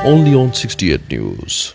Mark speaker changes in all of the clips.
Speaker 1: only on 68 News.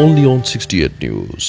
Speaker 1: Only on 68 News.